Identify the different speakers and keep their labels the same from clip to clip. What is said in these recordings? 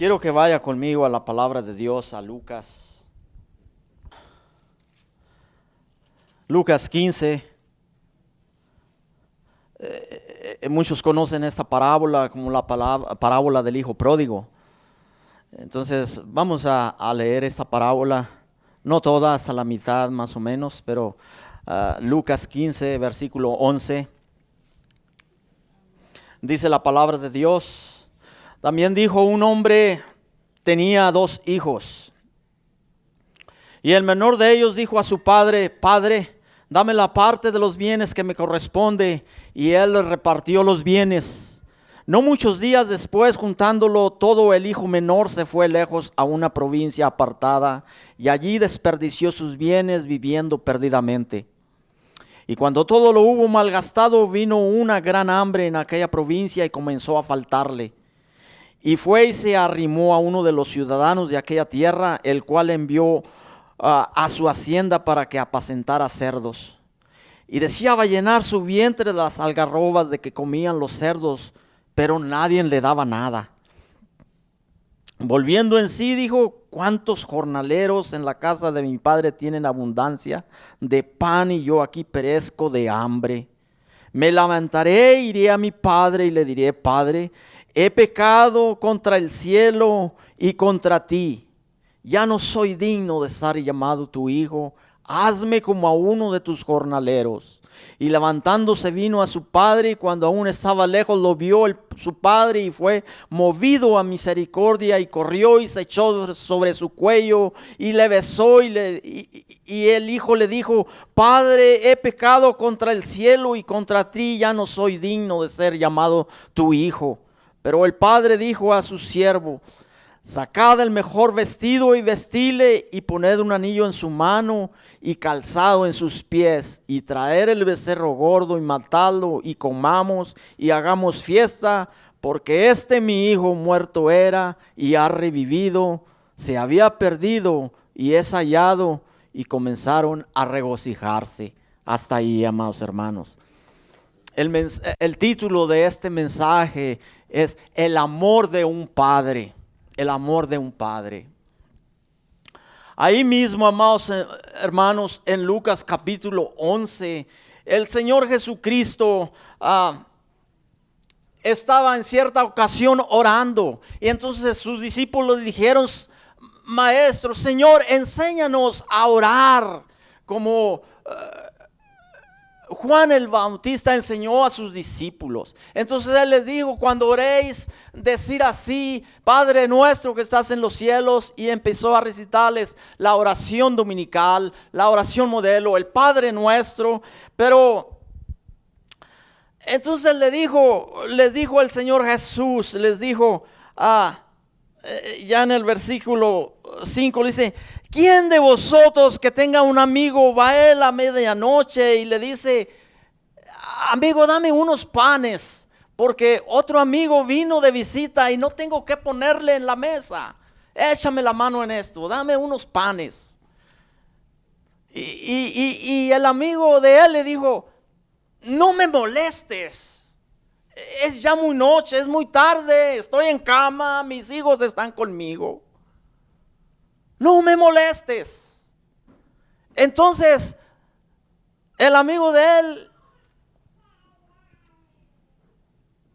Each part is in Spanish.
Speaker 1: Quiero que vaya conmigo a la palabra de Dios, a Lucas. Lucas 15. Muchos conocen esta parábola como la parábola del hijo pródigo. Entonces vamos a leer esta parábola, no toda, hasta la mitad más o menos, pero Lucas 15, versículo 11. Dice la palabra de Dios: también dijo un hombre tenía 2 hijos. Y el menor de ellos dijo a su padre: Padre, dame la parte de los bienes que me corresponde. Y él le repartió los bienes. No muchos días después, juntándolo todo, el hijo menor se fue lejos a una provincia apartada, y allí desperdició sus bienes viviendo perdidamente. Y cuando todo lo hubo malgastado, vino una gran hambre en aquella provincia y comenzó a faltarle. Y fue y se arrimó a uno de los ciudadanos de aquella tierra, el cual envió a su hacienda para que apacentara cerdos. Y deseaba llenar su vientre de las algarrobas de que comían los cerdos, pero nadie le daba nada. Volviendo en sí, dijo: ¿cuántos jornaleros en la casa de mi padre tienen abundancia de pan, y yo aquí perezco de hambre? Me levantaré, iré a mi padre y le diré: Padre, he pecado contra el cielo y contra ti. Ya no soy digno de ser llamado tu hijo. Hazme como a uno de tus jornaleros. Y levantándose vino a su padre, y cuando aún estaba lejos lo vio su padre, y fue movido a misericordia, y corrió y se echó sobre su cuello y le besó, y el hijo le dijo: Padre, he pecado contra el cielo y contra ti, ya no soy digno de ser llamado tu hijo. Pero el padre dijo a su siervo: sacad el mejor vestido y vestile, y poned un anillo en su mano y calzado en sus pies, y traer el becerro gordo y matadlo, y comamos y hagamos fiesta, porque mi hijo muerto era y ha revivido, se había perdido y es hallado. Y comenzaron a regocijarse. Hasta ahí, amados hermanos. El título de este mensaje es El amor de un padre. El amor de un padre. Ahí mismo, amados hermanos, en Lucas capítulo 11, el Señor Jesucristo estaba en cierta ocasión orando. Y entonces sus discípulos dijeron: Maestro, Señor, enséñanos a orar como Juan el Bautista enseñó a sus discípulos. Entonces él les dijo: cuando oréis, decir así: Padre nuestro que estás en los cielos. Y empezó a recitarles la oración dominical, la oración modelo, el Padre nuestro. Pero entonces les dijo el Señor Jesús, les dijo, ya en el versículo 5 dice: ¿quién de vosotros que tenga un amigo va a él a medianoche y le dice: amigo, dame unos panes, porque otro amigo vino de visita y no tengo que ponerle en la mesa? Échame la mano en esto, dame unos panes. Y el amigo de él le dijo: no me molestes. Es ya muy noche, es muy tarde, estoy en cama, mis hijos están conmigo. No me molestes. Entonces, el amigo de él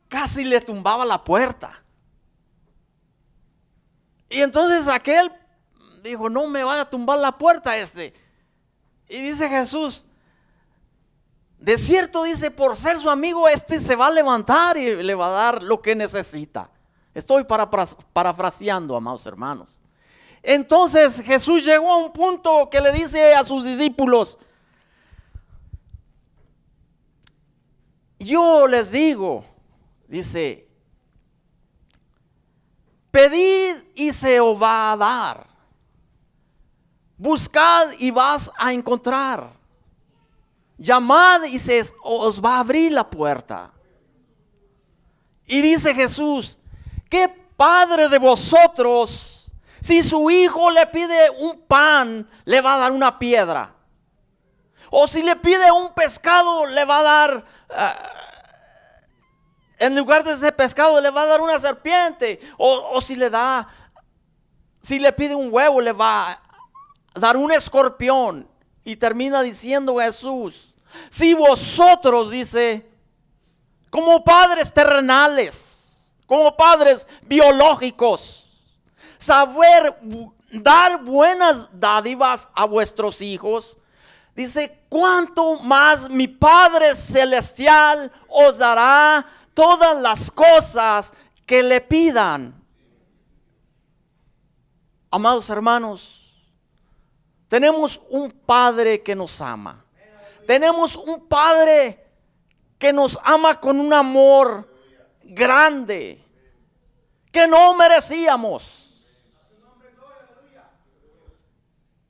Speaker 1: casi le tumbaba la puerta. Y entonces aquel dijo: no me vaya a tumbar la puerta este. Y dice Jesús: de cierto, dice, por ser su amigo, se va a levantar y le va a dar lo que necesita. Estoy parafraseando, amados hermanos. Entonces Jesús llegó a un punto que le dice a sus discípulos: yo les digo, dice, pedid y se os va a dar, buscad y vas a encontrar, llamad y se os va a abrir la puerta. Y dice Jesús: ¿qué padre de vosotros, si su hijo le pide un pan, le va a dar una piedra? O si le pide un pescado, le va a dar en lugar de ese pescado le va a dar una serpiente. O si le pide un huevo, le va a dar un escorpión. Y termina diciendo Jesús, si vosotros, dice, como padres terrenales, como padres biológicos, saber dar buenas dádivas a vuestros hijos, dice, cuánto más mi Padre Celestial os dará todas las cosas que le pidan. Amados hermanos, tenemos un Padre que nos ama. Tenemos un Padre que nos ama con un amor grande que no merecíamos.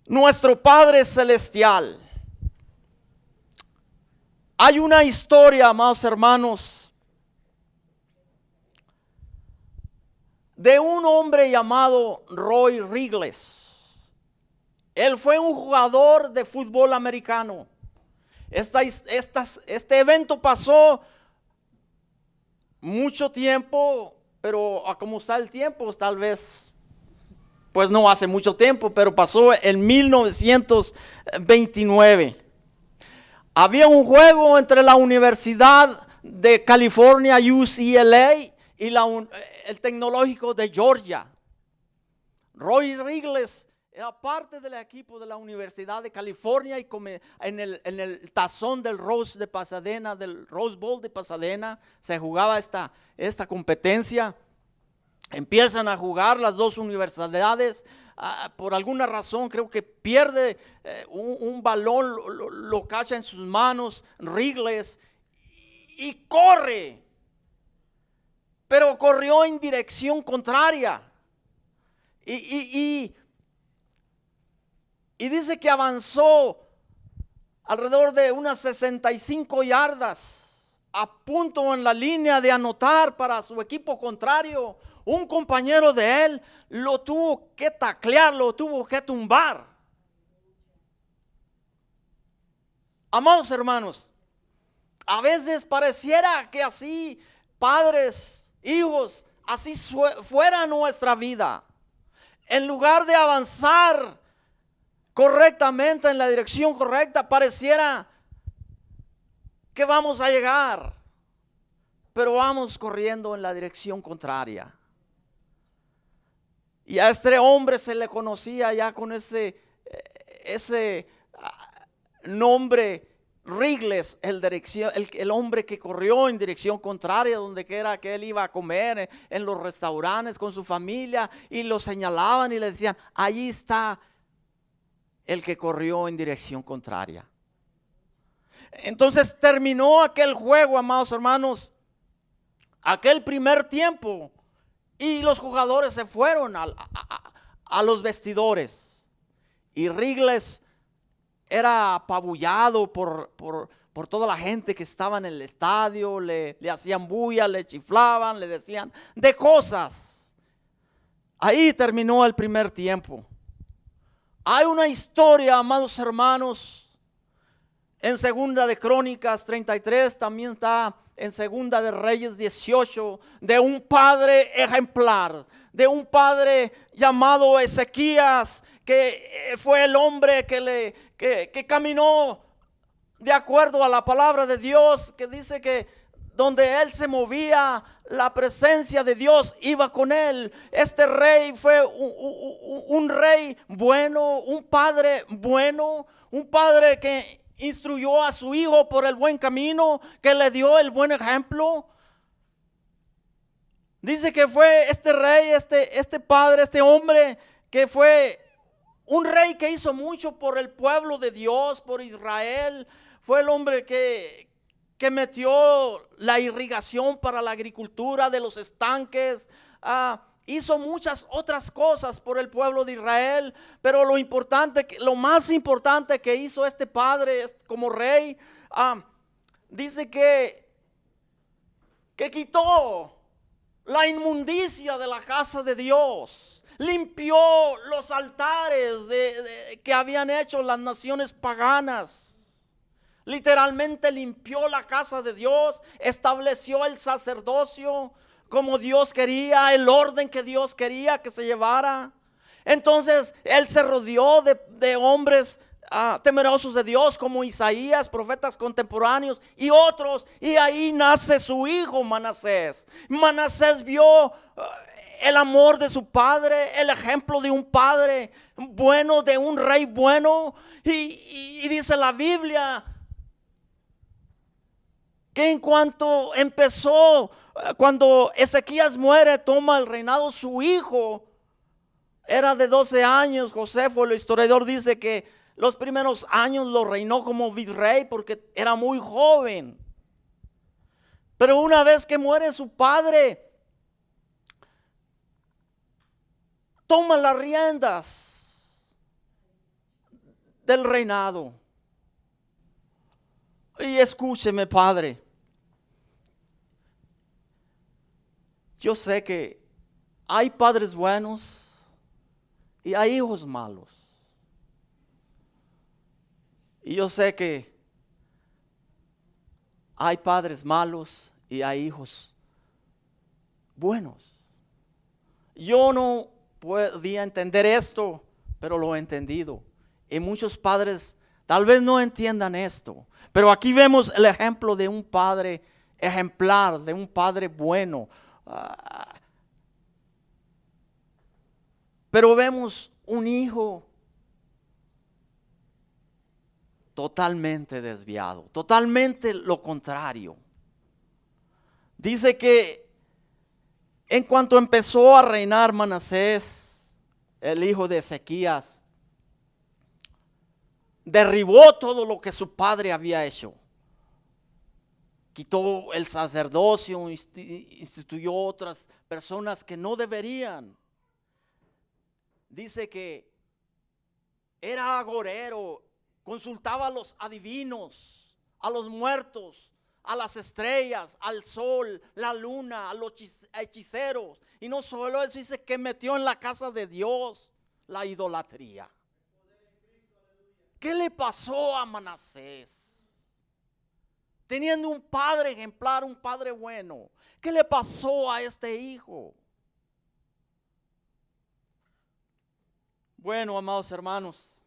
Speaker 1: Nuestro Padre Celestial. Hay una historia, amados hermanos, de un hombre llamado Roy Rigles. Él fue un jugador de fútbol americano. Este evento pasó mucho tiempo, pero a como está el tiempo, tal vez, pues no hace mucho tiempo, pero pasó en 1929. Había un juego entre la Universidad de California, UCLA, y el Tecnológico de Georgia. Roy Rigles era parte del equipo de la Universidad de California y en el tazón del Rose de Pasadena, del Rose Bowl de Pasadena, se jugaba esta competencia. Empiezan a jugar las dos universidades. Por alguna razón creo que pierde un balón, lo cacha en sus manos Rigles y corre. Pero corrió en dirección contraria. Y dice que avanzó alrededor de unas 65 yardas, a punto en la línea de anotar para su equipo contrario. Un compañero de él lo tuvo que taclear, lo tuvo que tumbar. Amados hermanos, a veces pareciera que así, padres, hijos, así fuera nuestra vida. En lugar de avanzar correctamente en la dirección correcta, pareciera que vamos a llegar, pero vamos corriendo en la dirección contraria. Y a este hombre se le conocía ya con ese nombre, Rigles, el hombre que corrió en dirección contraria, donde quiera que él iba a comer, en los restaurantes con su familia, y lo señalaban y le decían, allí está el que corrió en dirección contraria. Entonces terminó aquel juego, amados hermanos, aquel primer tiempo, y los jugadores se fueron a los vestidores. Y Rigles era apabullado por toda la gente que estaba en el estadio. Le hacían bulla, le chiflaban, le decían de cosas. Ahí terminó el primer tiempo. Hay una historia, amados hermanos, en Segunda de Crónicas 33, también está en Segunda de Reyes 18, de un padre ejemplar, de un padre llamado Ezequías, que fue el hombre que caminó de acuerdo a la palabra de Dios, que dice que donde él se movía, la presencia de Dios iba con él. Este rey fue un rey bueno, un padre bueno, un padre que instruyó a su hijo por el buen camino, que le dio el buen ejemplo. Dice que fue este rey, este padre, este hombre, que fue un rey que hizo mucho por el pueblo de Dios, por Israel. Fue el hombre que metió la irrigación para la agricultura de los estanques. Hizo muchas otras cosas por el pueblo de Israel, pero lo más importante que hizo este padre como rey, dice que quitó la inmundicia de la casa de Dios, limpió los altares que habían hecho las naciones paganas. Literalmente limpió la casa de Dios, estableció el sacerdocio como Dios quería, el orden que Dios quería que se llevara. Entonces él se rodeó de hombres temerosos de Dios como Isaías, profetas contemporáneos y otros. Y ahí nace su hijo Manasés. Manasés vio el amor de su padre, el ejemplo de un padre bueno, de un rey bueno. Y dice la Biblia que en cuanto empezó, cuando Ezequías muere, toma el reinado su hijo. Era de 12 años. Josefo, el historiador, dice que los primeros años lo reinó como virrey porque era muy joven. Pero una vez que muere su padre, toma las riendas del reinado. Y escúcheme, padre. Yo sé que hay padres buenos y hay hijos malos. Y yo sé que hay padres malos y hay hijos buenos. Yo no podía entender esto, pero lo he entendido. Y muchos padres tal vez no entiendan esto. Pero aquí vemos el ejemplo de un padre ejemplar, de un padre bueno. Pero vemos un hijo totalmente desviado, totalmente lo contrario. Dice que en cuanto empezó a reinar Manasés, el hijo de Ezequías, derribó todo lo que su padre había hecho. Quitó el sacerdocio, instituyó otras personas que no deberían. Dice que era agorero, consultaba a los adivinos, a los muertos, a las estrellas, al sol, la luna, a los hechiceros. Y no solo eso, dice que metió en la casa de Dios la idolatría. ¿Qué le pasó a Manasés? Teniendo un padre ejemplar, un padre bueno, ¿qué le pasó a este hijo? Bueno, amados hermanos,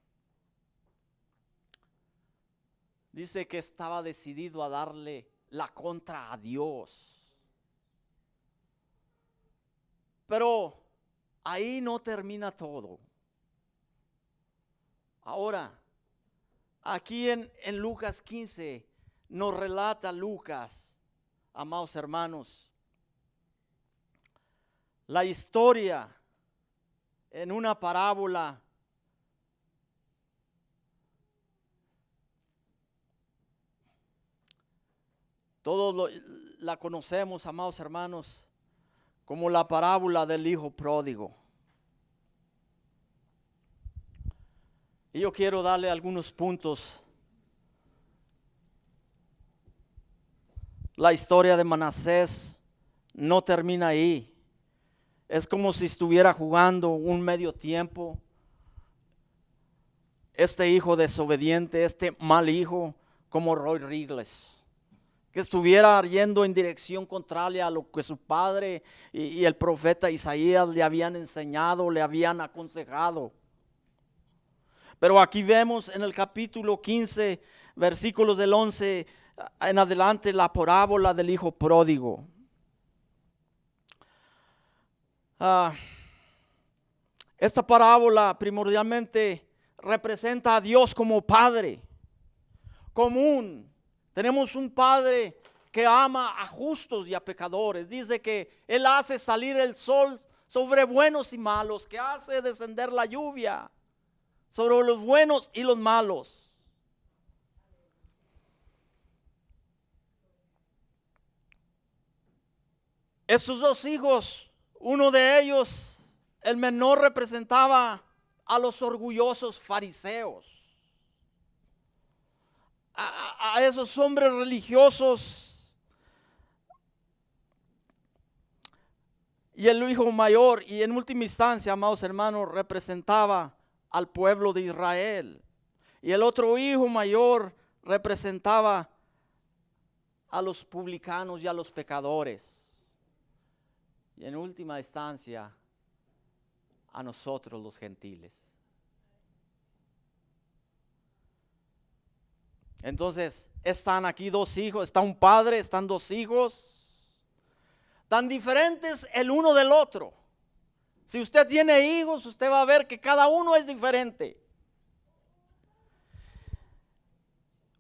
Speaker 1: dice que estaba decidido a darle la contra a Dios. Pero ahí no termina todo. Ahora, aquí en Lucas 15 nos relata Lucas, amados hermanos, la historia en una parábola. Todos la conocemos, amados hermanos, como la parábola del hijo pródigo. Y yo quiero darle algunos puntos. La historia de Manasés no termina ahí. Es como si estuviera jugando un medio tiempo. Este hijo desobediente, este mal hijo, como Roy Rigles, que estuviera yendo en dirección contraria a lo que su padre y el profeta Isaías le habían enseñado, le habían aconsejado. Pero aquí vemos en el capítulo 15, versículos del 11 en adelante, la parábola del hijo pródigo. Esta parábola primordialmente representa a Dios como Padre común. Tenemos un Padre que ama a justos y a pecadores. Dice que Él hace salir el sol sobre buenos y malos, que hace descender la lluvia sobre los buenos y los malos. Estos dos hijos, uno de ellos, el menor, representaba a los orgullosos fariseos, a esos hombres religiosos. Y el hijo mayor, y en última instancia, amados hermanos, representaba al pueblo de Israel. Y el otro hijo mayor representaba a los publicanos y a los pecadores. Y en última instancia, a nosotros los gentiles. Entonces, están aquí dos hijos, está un padre, están dos hijos, tan diferentes el uno del otro. Si usted tiene hijos, usted va a ver que cada uno es diferente.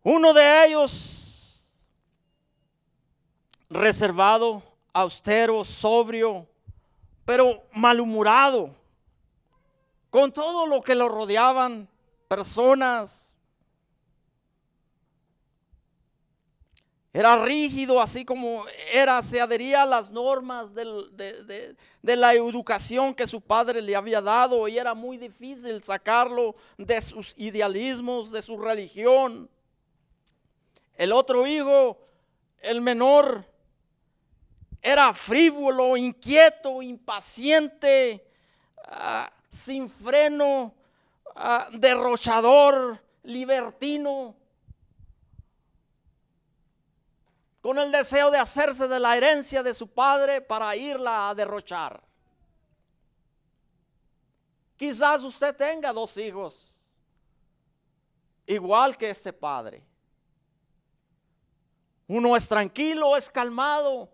Speaker 1: Uno de ellos, reservado, austero, sobrio, pero malhumorado, con todo lo que lo rodeaban, personas. Era rígido, así como se adhería a las normas de la educación que su padre le había dado, y era muy difícil sacarlo de sus idealismos, de su religión. El otro hijo, el menor, era frívolo, inquieto, impaciente, sin freno, derrochador, libertino, con el deseo de hacerse de la herencia de su padre para irla a derrochar. Quizás usted tenga dos hijos, igual que este padre. Uno es tranquilo, es calmado,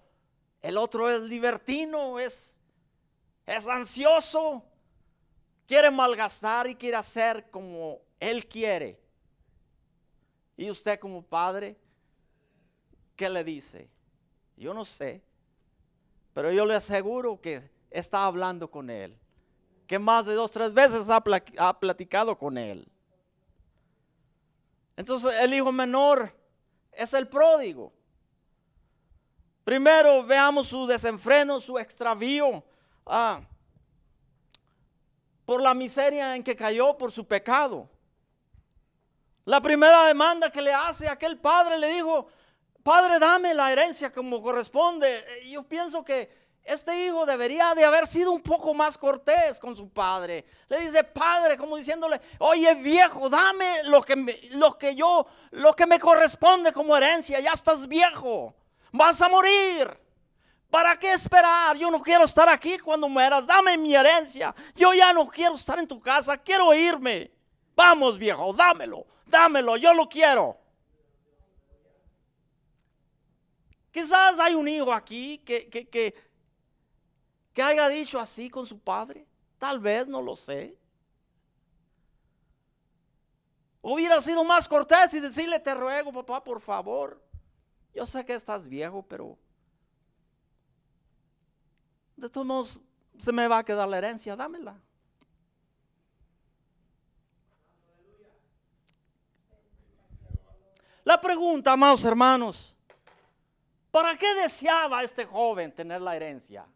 Speaker 1: el otro es libertino, es ansioso, quiere malgastar y quiere hacer como él quiere. Y usted como padre, ¿qué le dice? Yo no sé, pero yo le aseguro que está hablando con él, que más de 2 o 3 veces ha platicado con él. Entonces el hijo menor es el pródigo. Primero veamos su desenfreno, su extravío, por la miseria en que cayó, por su pecado. La primera demanda que le hace aquel padre, le dijo: Padre, dame la herencia como corresponde. Yo pienso que este hijo debería de haber sido un poco más cortés con su padre. Le dice: Padre, como diciéndole: oye, viejo, dame lo que me corresponde como herencia. Ya estás viejo, vas a morir. ¿Para qué esperar? Yo no quiero estar aquí cuando mueras. Dame mi herencia. Yo ya no quiero estar en tu casa, quiero irme. Vamos, viejo, dámelo, yo lo quiero. Quizás hay un hijo aquí que haya dicho así con su padre. Tal vez, no lo sé. Hubiera sido más cortés y decirle: te ruego, papá, por favor. Yo sé que estás viejo, pero de todos modos se me va a quedar la herencia, dámela. La pregunta, amados hermanos: ¿para qué deseaba este joven tener la herencia?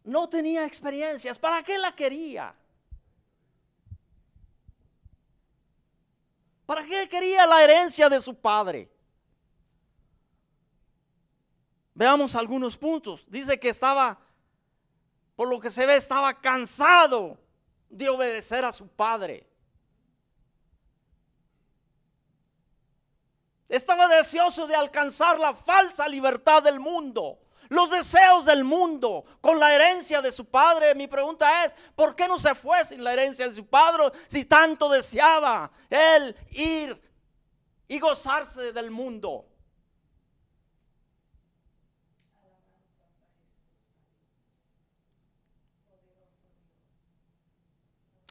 Speaker 1: No tenía experiencias. ¿Para qué la quería? ¿Para qué quería la herencia de su padre? Veamos algunos puntos. Dice que por lo que se ve, estaba cansado de obedecer a su padre. Estaba deseoso de alcanzar la falsa libertad del mundo, los deseos del mundo, con la herencia de su padre. Mi pregunta es: ¿por qué no se fue sin la herencia de su padre si tanto deseaba él ir y gozarse del mundo?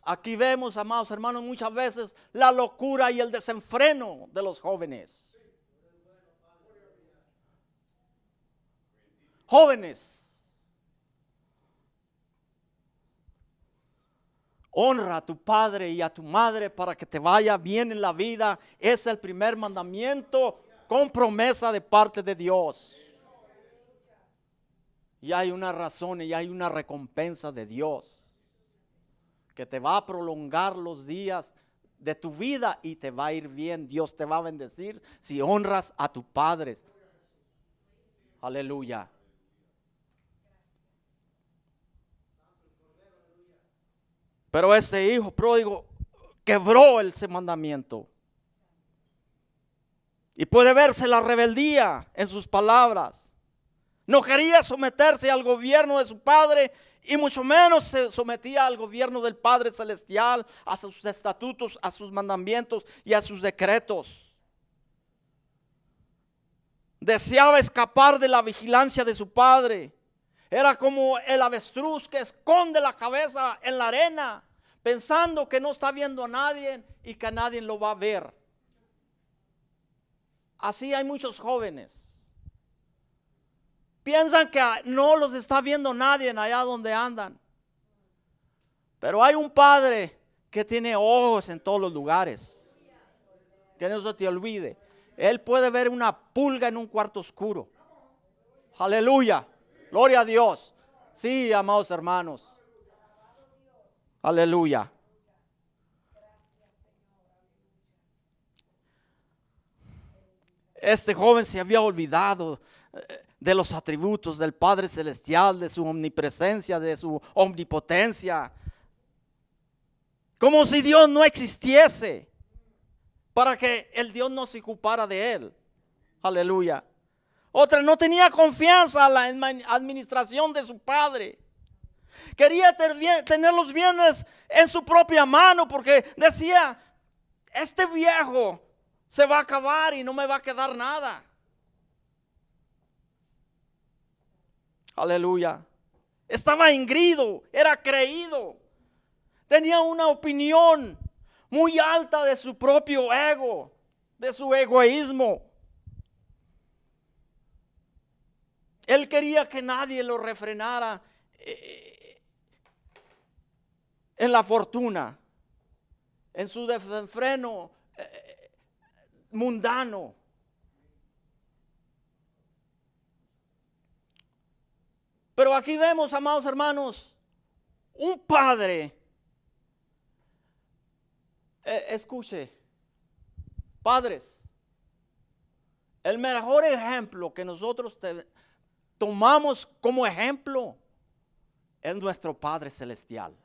Speaker 1: Aquí vemos, amados hermanos, muchas veces la locura y el desenfreno de los jóvenes. Jóvenes, honra a tu padre y a tu madre para que te vaya bien en la vida. Es el primer mandamiento con promesa de parte de Dios. Y hay una razón y hay una recompensa de Dios que te va a prolongar los días de tu vida y te va a ir bien. Dios te va a bendecir si honras a tus padres. Aleluya. Pero este hijo pródigo quebró ese mandamiento. Y puede verse la rebeldía en sus palabras. No quería someterse al gobierno de su padre y mucho menos se sometía al gobierno del Padre Celestial, a sus estatutos, a sus mandamientos y a sus decretos. Deseaba escapar de la vigilancia de su padre. Era como el avestruz que esconde la cabeza en la arena, pensando que no está viendo a nadie y que a nadie lo va a ver. Así hay muchos jóvenes. Piensan que no los está viendo nadie allá donde andan. Pero hay un padre que tiene ojos en todos los lugares. Que no se te olvide. Él puede ver una pulga en un cuarto oscuro. Aleluya. Gloria a Dios. Sí, amados hermanos. Aleluya. Este joven se había olvidado de los atributos del Padre Celestial, de su omnipresencia, de su omnipotencia. Como si Dios no existiese, para que el Dios no se ocupara de él. Aleluya. Otra, no tenía confianza en la administración de su padre. Quería tener los bienes en su propia mano, porque decía, este viejo se va a acabar y no me va a quedar nada. Aleluya. Estaba ingrido, era creído. Tenía una opinión muy alta de su propio ego, de su egoísmo. Él quería que nadie lo refrenara en la fortuna, en su desenfreno mundano. Pero aquí vemos, amados hermanos, un padre. Escuche, padres, el mejor ejemplo que nosotros tomamos como ejemplo es nuestro Padre Celestial.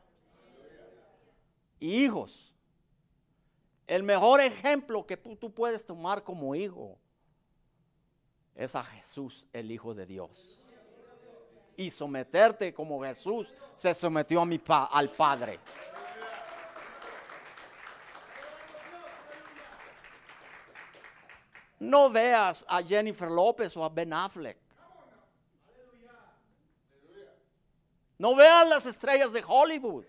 Speaker 1: Y hijos, el mejor ejemplo que tú puedes tomar como hijo es a Jesús, el Hijo de Dios. Y someterte como Jesús se sometió al Padre. No veas a Jennifer López o a Ben Affleck. No veas las estrellas de Hollywood.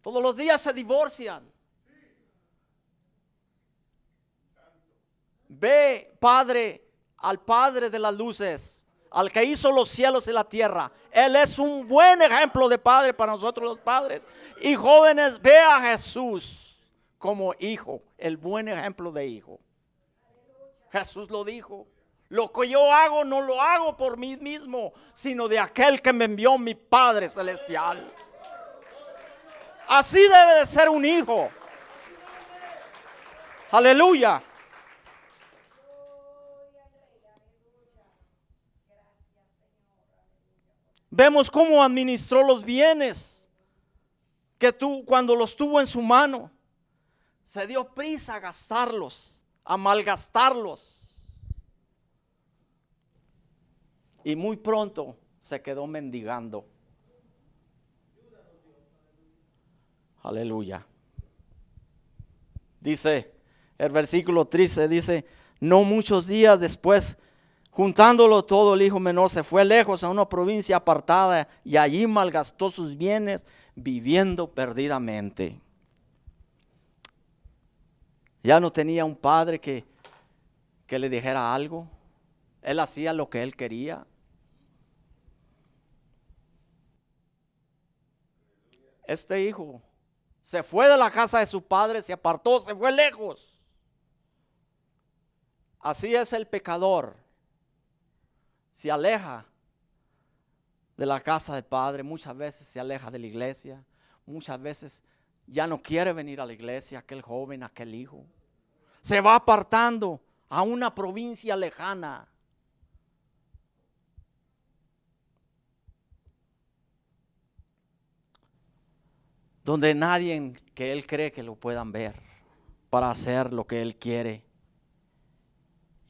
Speaker 1: Todos los días se divorcian. Ve, Padre, al Padre de las luces, al que hizo los cielos y la tierra. Él es un buen ejemplo de padre para nosotros los padres. Y jóvenes, ve a Jesús como hijo, el buen ejemplo de hijo. Jesús lo dijo. Lo que yo hago no lo hago por mí mismo, sino de aquel que me envió, mi Padre Celestial. Así debe de ser un hijo. Aleluya. Vemos cómo administró los bienes que cuando los tuvo en su mano, se dio prisa a gastarlos, a malgastarlos. Y muy pronto se quedó mendigando. Aleluya. Dice el versículo 13, dice, no muchos días después, juntándolo todo, el hijo menor se fue lejos a una provincia apartada y allí malgastó sus bienes viviendo perdidamente. Ya no tenía un padre que le dijera algo. Él hacía lo que él quería. Este hijo se fue de la casa de su padre, se apartó, se fue lejos. Así es el pecador. Se aleja de la casa del Padre, muchas veces se aleja de la iglesia, muchas veces ya no quiere venir a la iglesia, aquel joven, aquel hijo. Se va apartando a una provincia lejana. Donde nadie que él cree que lo puedan ver, para hacer lo que él quiere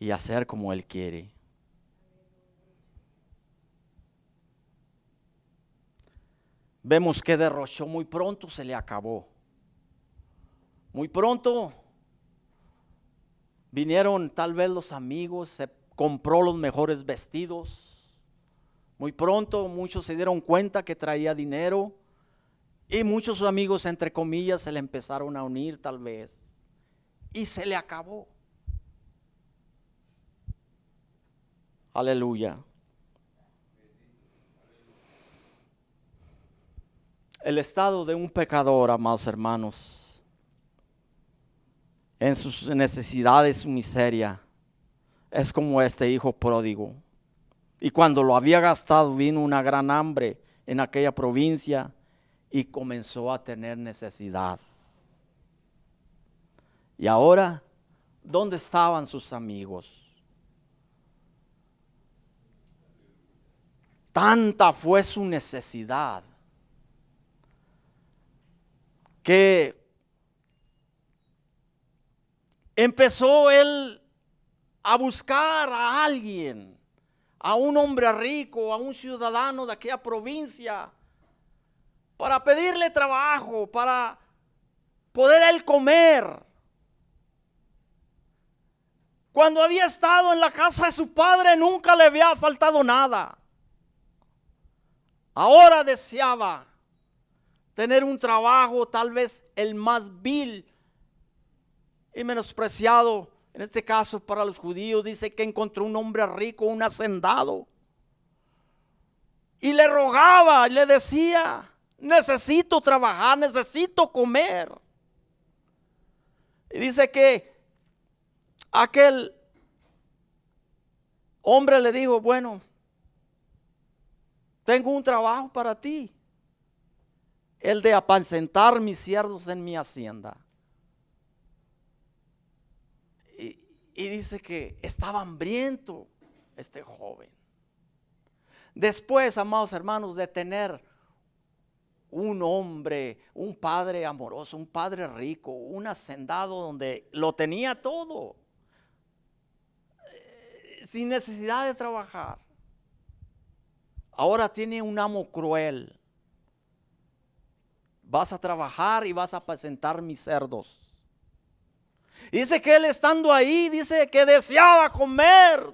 Speaker 1: y hacer como él quiere. Vemos que derrochó muy pronto, se le acabó. Muy pronto vinieron tal vez los amigos, se compró los mejores vestidos. Muy pronto muchos se dieron cuenta que traía dinero y muchos amigos, entre comillas, se le empezaron a unir tal vez y se le acabó. Aleluya. El estado de un pecador, amados hermanos, en sus necesidades, su miseria, es como este hijo pródigo. Y cuando lo había gastado, vino una gran hambre en aquella provincia y comenzó a tener necesidad. Y ahora, ¿dónde estaban sus amigos? Tanta fue su necesidad que empezó él a buscar a alguien, a un hombre rico, a un ciudadano de aquella provincia, para pedirle trabajo, para poder él comer. Cuando había estado en la casa de su padre, nunca le había faltado nada. Ahora deseaba tener un trabajo, tal vez el más vil y menospreciado. En este caso para los judíos, dice que encontró un hombre rico, un hacendado, y le rogaba y le decía: necesito trabajar, necesito comer. Y dice que aquel hombre le dijo: bueno, tengo un trabajo para ti, el de apacentar mis siervos en mi hacienda. Y dice que estaba hambriento este joven. Después, amados hermanos, de tener un hombre, un padre amoroso, un padre rico, un hacendado donde lo tenía todo, sin necesidad de trabajar, ahora tiene un amo cruel. Vas a trabajar y vas a apacentar mis cerdos. Dice que él, estando ahí, dice que deseaba comer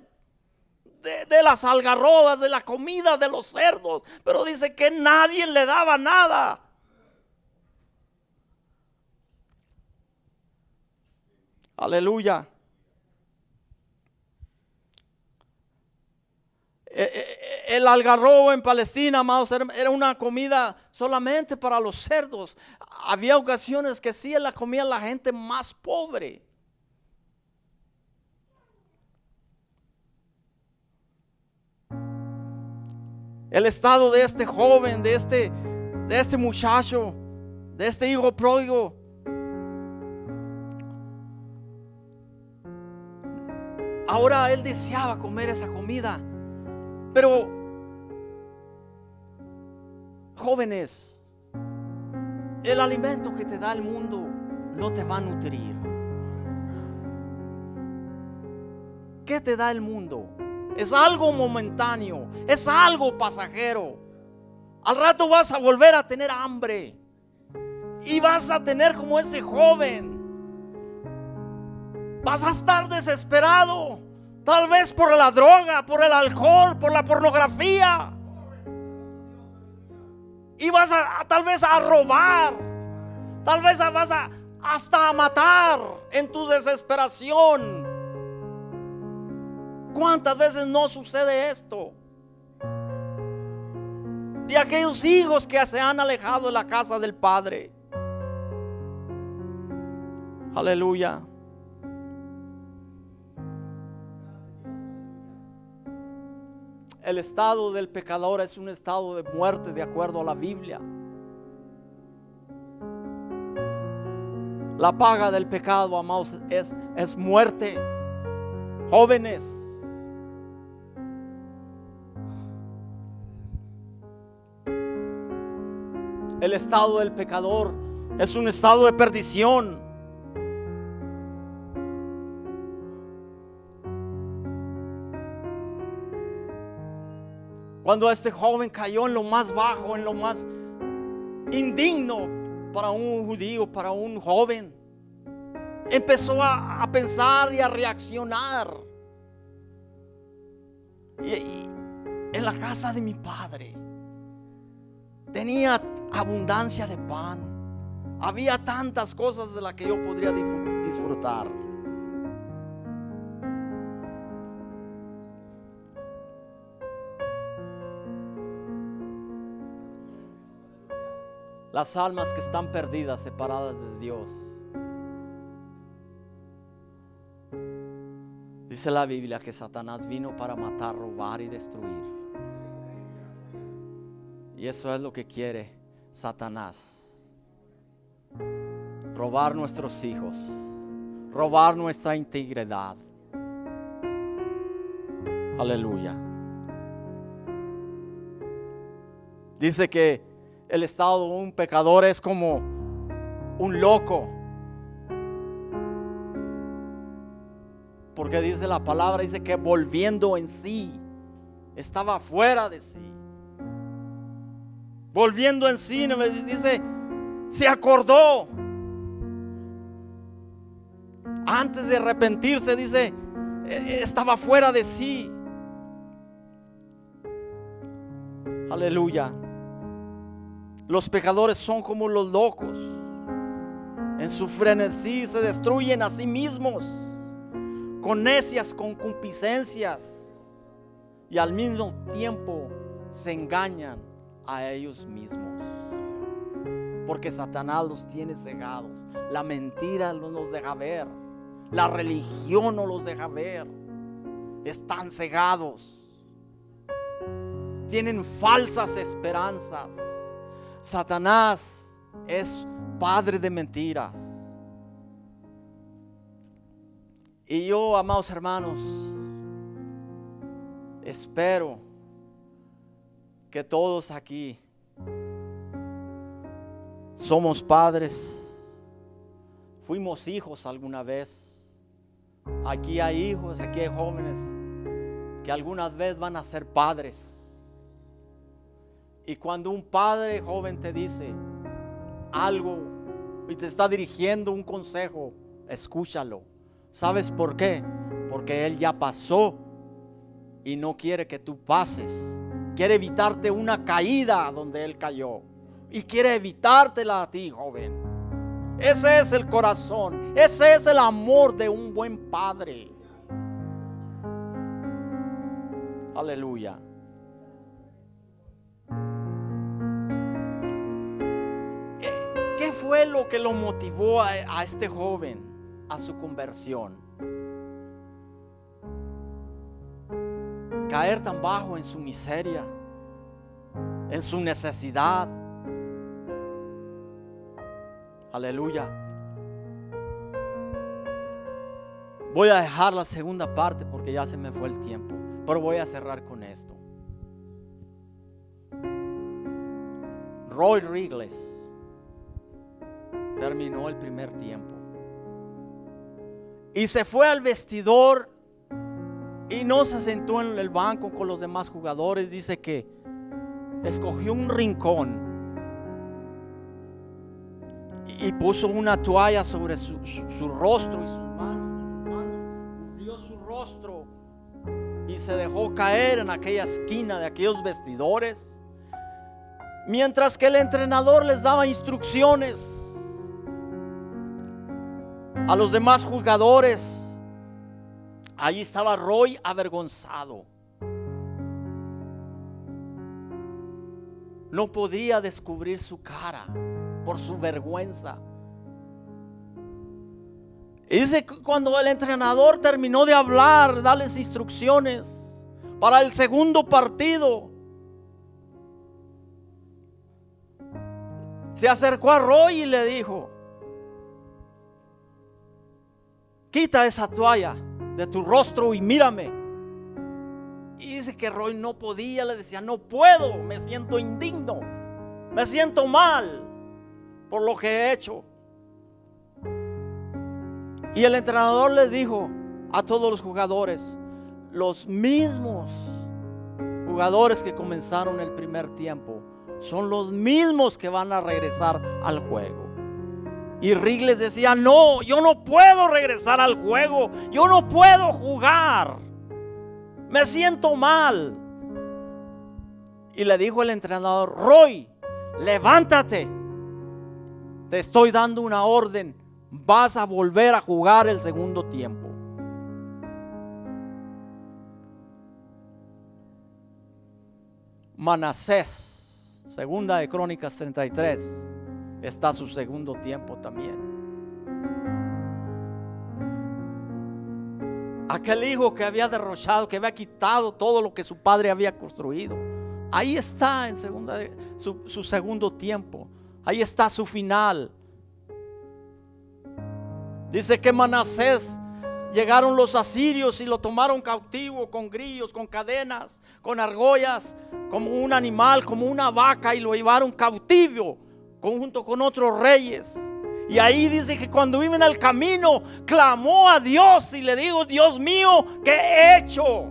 Speaker 1: de las algarrobas, de la comida de los cerdos, pero dice que nadie le daba nada. Aleluya. El algarrobo en Palestina, amados, era una comida solamente para los cerdos. Había ocasiones que sí la comía la gente más pobre. El estado de este joven, de este muchacho, de este hijo pródigo, ahora él deseaba comer esa comida, pero jóvenes, el alimento que te da el mundo no te va a nutrir. ¿Qué te da el mundo? Es algo momentáneo, es algo pasajero. Al rato vas a volver a tener hambre y vas a tener como ese joven. Vas a estar desesperado, tal vez por la droga, por el alcohol, por la pornografía. Y vas a tal vez a robar, tal vez vas hasta a matar en tu desesperación. ¿Cuántas veces no sucede esto? De aquellos hijos que se han alejado de la casa del Padre. Aleluya. El estado del pecador es un estado de muerte de acuerdo a la Biblia. La paga del pecado, amados, es muerte. Jóvenes, el estado del pecador Es un estado de perdición. Cuando este joven cayó en lo más bajo, en lo más indigno para un judío, para un joven, empezó a pensar y a reaccionar. Y en la casa de mi padre tenía abundancia de pan. Había tantas cosas de las que yo podría disfrutar. Las almas que están perdidas, separadas de Dios. Dice la Biblia que Satanás vino para matar, robar y destruir. Y eso es lo que quiere Satanás. Robar nuestros hijos, robar nuestra integridad. Aleluya. Dice que el estado de un pecador es como un loco. Porque dice la palabra, dice que volviendo en sí, estaba fuera de sí. Volviendo en sí, dice, se acordó. Antes de arrepentirse, dice, estaba fuera de sí. Aleluya. Los pecadores son como los locos. En su frenesí se destruyen a sí mismos, con necias concupiscencias, y al mismo tiempo se engañan a ellos mismos. Porque Satanás los tiene cegados. La mentira no los deja ver. La religión no los deja ver. Están cegados. Tienen falsas esperanzas. Satanás es padre de mentiras. Y yo, amados hermanos, espero que todos aquí somos padres, fuimos hijos alguna vez. Aquí hay hijos, aquí hay jóvenes que alguna vez van a ser padres. Y cuando un padre joven te dice algo y te está dirigiendo un consejo, escúchalo. ¿Sabes por qué? Porque él ya pasó y no quiere que tú pases. Quiere evitarte una caída donde él cayó. Y quiere evitártela a ti, joven. Ese es el corazón. Ese es el amor de un buen padre. Aleluya. ¿Qué fue lo que lo motivó a este joven a su conversión? Caer tan bajo en su miseria, en su necesidad. Aleluya. Voy a dejar la segunda parte porque ya se me fue el tiempo, pero voy a cerrar con esto. Roy Rigles terminó el primer tiempo y se fue al vestidor y no se sentó en el banco con los demás jugadores. Dice que escogió un rincón y puso una toalla sobre su rostro y sus manos, cubrió su rostro y se dejó caer en aquella esquina de aquellos vestidores, mientras que el entrenador les daba instrucciones a los demás jugadores. Allí estaba Roy avergonzado. No podía descubrir su cara por su vergüenza. Y dice que cuando el entrenador terminó de hablar, darles instrucciones para el segundo partido, se acercó a Roy y le dijo: quita esa toalla de tu rostro y mírame. Y dice que Roy no podía, le decía: no puedo, me siento indigno, me siento mal, por lo que he hecho. Y el entrenador le dijo a todos los jugadores, los mismos jugadores que comenzaron el primer tiempo son los mismos que van a regresar al juego. Y Wrigley decía, no, yo no puedo regresar al juego, yo no puedo jugar, me siento mal. Y le dijo el entrenador, Roy, levántate, te estoy dando una orden, vas a volver a jugar el segundo tiempo. Manasés, segunda de Crónicas 33, está su segundo tiempo también. Aquel hijo que había derrochado, que había quitado todo lo que su padre había construido, ahí está en su segundo tiempo. Ahí está su final. Dice que Manasés, llegaron los asirios y lo tomaron cautivo con grillos, con cadenas, con argollas, como un animal, como una vaca, y lo llevaron cautivo junto con otros reyes. Y ahí dice que cuando iba en el camino clamó a Dios y le dijo, Dios mío, ¿qué he hecho?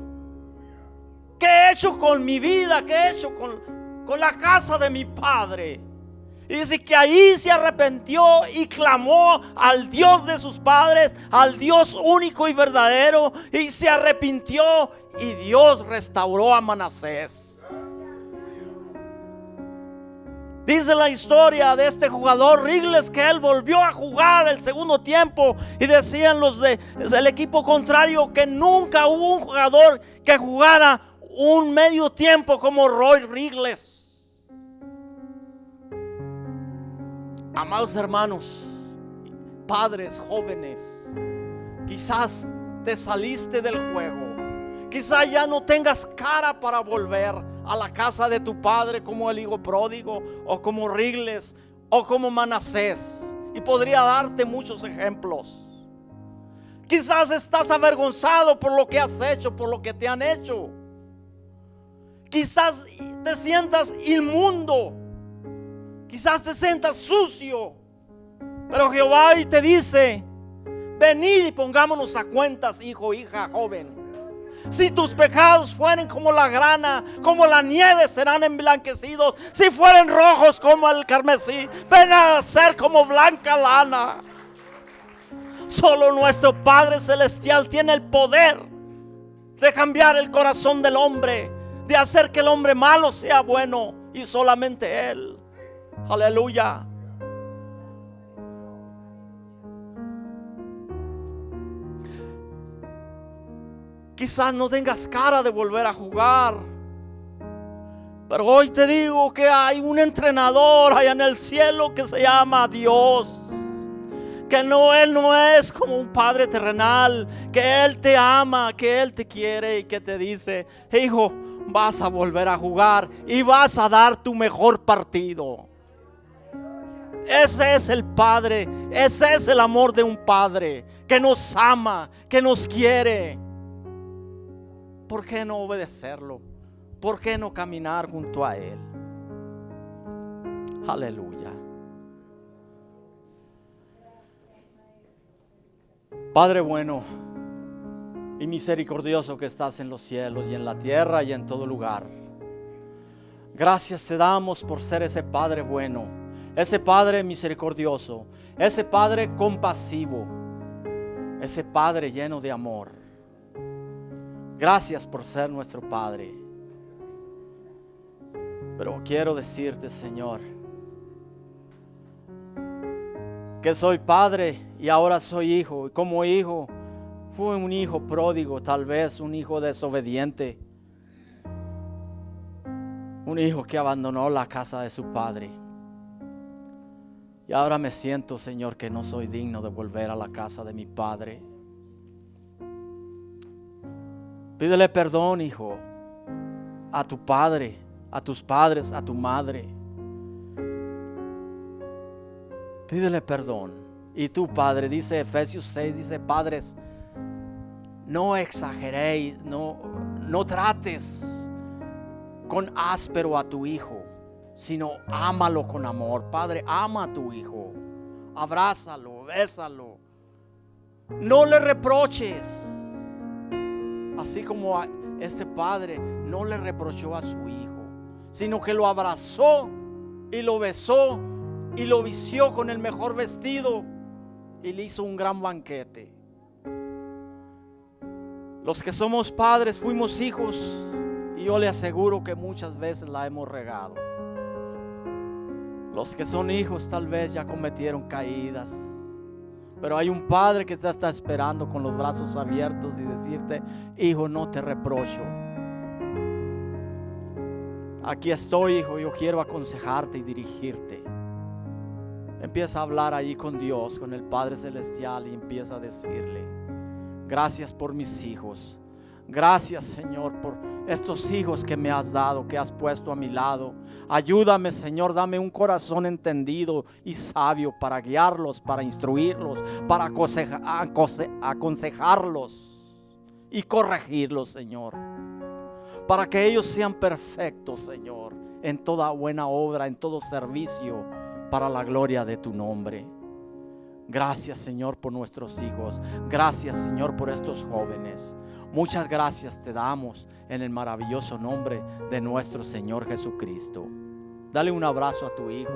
Speaker 1: ¿Qué he hecho con mi vida? ¿Qué he hecho con la casa de mi padre? Y dice que ahí se arrepintió y clamó al Dios de sus padres, al Dios único y verdadero, y se arrepintió y Dios restauró a Manasés. Dice la historia de este jugador Wrigley que él volvió a jugar el segundo tiempo, y decían los del equipo contrario que nunca hubo un jugador que jugara un medio tiempo como Roy Wrigley. Amados hermanos, padres jóvenes, quizás te saliste del juego, quizás ya no tengas cara para volver a la casa de tu padre como el hijo pródigo, o como Wrigley, o como Manasés, y podría darte muchos ejemplos. Quizás estás avergonzado por lo que has hecho, por lo que te han hecho. Quizás te sientas inmundo, quizás te sientas sucio, pero Jehová hoy te dice, venid y pongámonos a cuentas, hijo, hija, joven. Si tus pecados fueren como la grana, como la nieve serán emblanquecidos. Si fueren rojos como el carmesí, ven a ser como blanca lana. Solo nuestro Padre Celestial tiene el poder de cambiar el corazón del hombre, de hacer que el hombre malo sea bueno, y solamente Él. Aleluya. Quizás no tengas cara de volver a jugar, pero hoy te digo que hay un entrenador allá en el cielo que se llama Dios. Que Él no es como un padre terrenal, que Él te ama, que Él te quiere y que te dice, hijo, vas a volver a jugar y vas a dar tu mejor partido. Ese es el Padre, ese es el amor de un Padre que nos ama, que nos quiere. ¿Por qué no obedecerlo? ¿Por qué no caminar junto a Él? Aleluya. Padre bueno y misericordioso que estás en los cielos y en la tierra y en todo lugar, gracias te damos por ser ese Padre bueno, ese Padre misericordioso, ese Padre compasivo, ese Padre lleno de amor. Gracias por ser nuestro Padre. Pero quiero decirte, Señor, que soy padre y ahora soy hijo. Y como hijo, fui un hijo pródigo, tal vez un hijo desobediente, un hijo que abandonó la casa de su padre. Y ahora me siento, Señor, que no soy digno de volver a la casa de mi padre. Pídele perdón, hijo, a tu padre, a tus padres, a tu madre. Pídele perdón. Y tú, Padre, dice Efesios 6, dice, padres, no exageréis, no trates con áspero a tu hijo, sino ámalo con amor. Padre, ama a tu hijo, abrázalo, bésalo, no le reproches, así como a ese padre no le reprochó a su hijo, sino que lo abrazó y lo besó y lo vistió con el mejor vestido y le hizo un gran banquete. Los que somos padres fuimos hijos, y yo le aseguro que muchas veces la hemos regado. Los que son hijos tal vez ya cometieron caídas, pero hay un padre que te está esperando con los brazos abiertos y decirte: hijo, no te reprocho. Aquí estoy, hijo, yo quiero aconsejarte y dirigirte. Empieza a hablar allí con Dios, con el Padre Celestial, y empieza a decirle: gracias por mis hijos. Gracias, Señor, por estos hijos que me has dado, que has puesto a mi lado. Ayúdame, Señor, dame un corazón entendido y sabio para guiarlos, para instruirlos, para aconsejarlos y corregirlos, Señor, para que ellos sean perfectos, Señor, en toda buena obra, en todo servicio, para la gloria de tu nombre. Gracias, Señor, por nuestros hijos. Gracias, Señor, por estos jóvenes. Muchas gracias te damos en el maravilloso nombre de nuestro Señor Jesucristo. Dale un abrazo a tu hijo.